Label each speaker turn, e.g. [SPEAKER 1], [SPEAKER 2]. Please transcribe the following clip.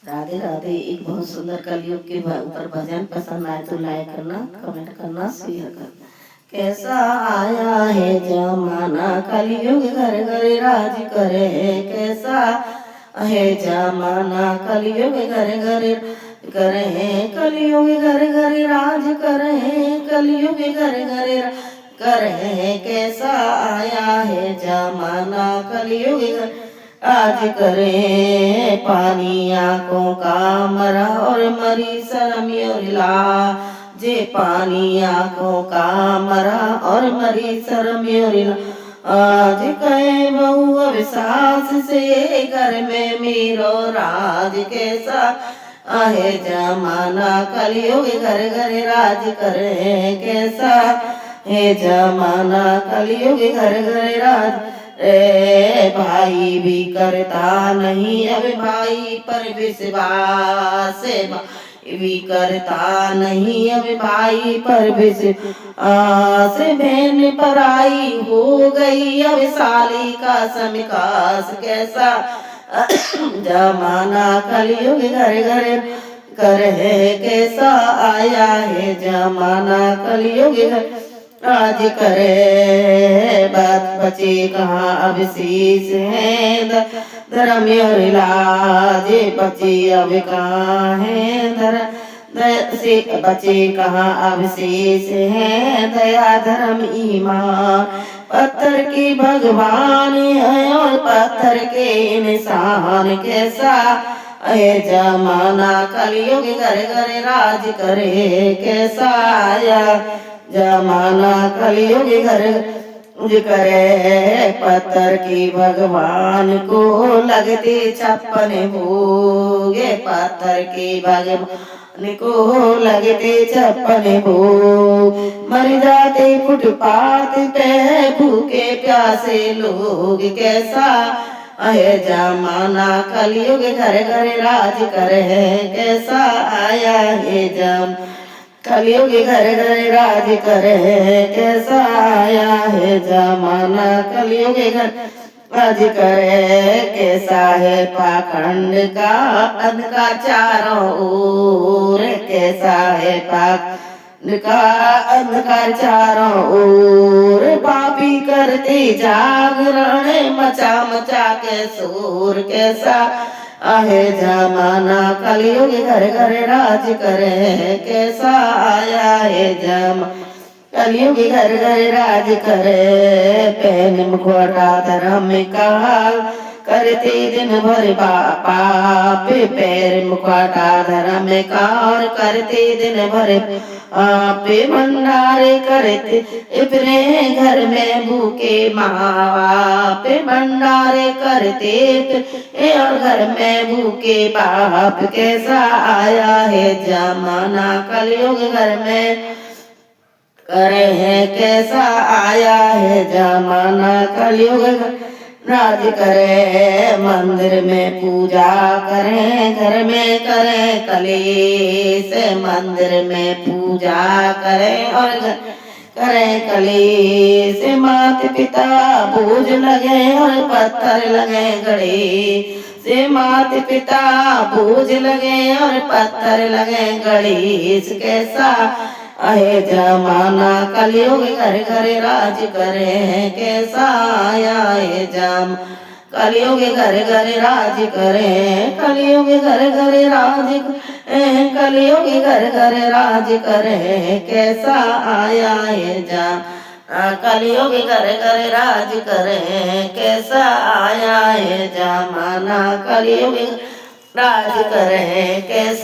[SPEAKER 1] राधे राधे। एक बहुत सुंदर कलयुग के ऊपर भजन पसंद आए तो लाइक करना, कमेंट करना, शेयर करना। कैसा आया है जमाना, कलयुग घर घर राज करे। कैसा है जमाना, कलयुग घर घर करे। कलयुग घर घर राज करे। कलयुग घर घर करे। कैसा आया है जमाना, कलयुग आज करे। पानी आंखों का मरा और मरी शर्म और लाजे। पानी आंखों का मरा और मरी शर्म और आज कहे बहु अविश्वास से घर में मीरो राज। कैसा आहे जमाना, कलयुग घर घर राज करे। कैसा है जमाना, कलयुग घर घर राज। भाई भी करता नहीं अब भाई पर विश्वास। भाई भी करता नहीं अब भाई पर विश्वास। बहन पराई हो गई अब साली का समिकास। कैसा जमाना, कलयुग घर घर करे। कैसा आया है जमाना, कलयुग आज करे। बात बचे कहाँ अब शेष है धर्म और लाज। बचे अब कहाँ है से बचे कहाँ अब शेष है दया धर्म ईमान। पत्थर की भगवान है और पत्थर के इंसान। कैसा है जमाना, कलयुग घर घर राज करे। कैसा आया जमाना, कलयुग घर करे। पत्थर की भगवान को लगते 56 भोगे। पत्थर की भगवान को लगते 56 भोग। मर जाते फुटपाथ पे भूखे प्यासे लोग। कैसा है जमाना, कलयुग घर घर राज करे। कैसा आया है कलयुग घर घर राज करे। कैसा आया है जमाना, कलयुग घर राज करे। कैसा है पाखंड का अंधकार चारों ओर। कैसा है पाखंड का अंधकार चारों ओर। पापी करते जागरण मचा मचा के शोर। कैसा आहे जमाना, कलयुग घर घर राज करे। कैसा आया है कलयुग घर घर राज करे। पहन मुखौटा धर्म का करते दिन भर पाप। पैर मुखौटा धर्म का और करते दिन भर आप। भंडारे करते अपने घर में भूखे माँ बाप। भंडारे करते और घर में भूखे बाप। कैसा आया है जमाना, कलयुग घर में करे हैं। कैसा आया है जमाना, कलयुग राज करे। मंदिर में पूजा करें, घर में करें कलेश। मंदिर में पूजा करें और करें कलेश। माता पिता बोझ लगे और पत्थर लगे गड़े से। माता पिता बोझ लगे और पत्थर लगे गणेश। कैसा आहे जमाना, कलयुग घर घर राज करे। कैसा आया है कलयुग घर घर राज करे। कलयुग घर घर राज कलयुग घर घर राज करे। कैसा आया है कलयुग घर घर राज करे। कैसा आया है जमाना, कलयुग राज करे। कैसा